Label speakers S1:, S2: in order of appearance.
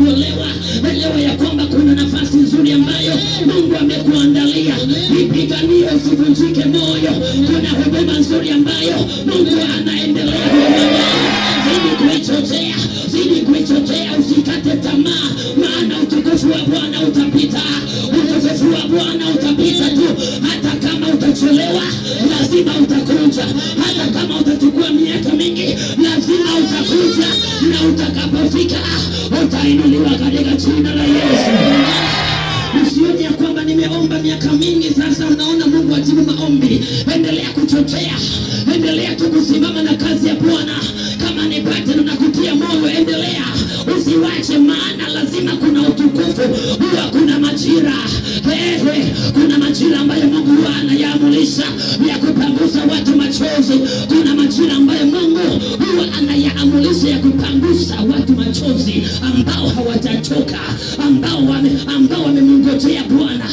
S1: kuolewa, elewa ya kwamba kuna nafasi nzuri ambayo Mungu amekuandalia. Ipiganie, usivunjike moyo. Kuna huduma nzuri ambayo Mungu anaendelea kuandaa. Zidi kuichochea, usikate tamaa, maana utukufu wa Bwana utapita. Utukufu wa Bwana utapita tu. Hata kama utachelewa, lazima utakuja. Hata kama utachukua miaka mingi, lazima utakuja, na utakapofika utainuliwa katika jina la Yesu. Usione ya kwamba nimeomba miaka mingi sasa unaona Mungu ajibu maombi. Endelea kuchochea, endelea tu kusimama na kazi ya Bwana. Kama ni bado nakutia moyo, endelea, usiwache, maana lazima kuna utukufu. Huwa kuna majira, kuna majira ambayo Mungu anayaamulisha ya kupangusa watu machozi. Kuna majira ambayo Mungu huwa anayaamulisha ya kupangusa watu machozi ambao hawatachoka, ambao wamemngojea Bwana.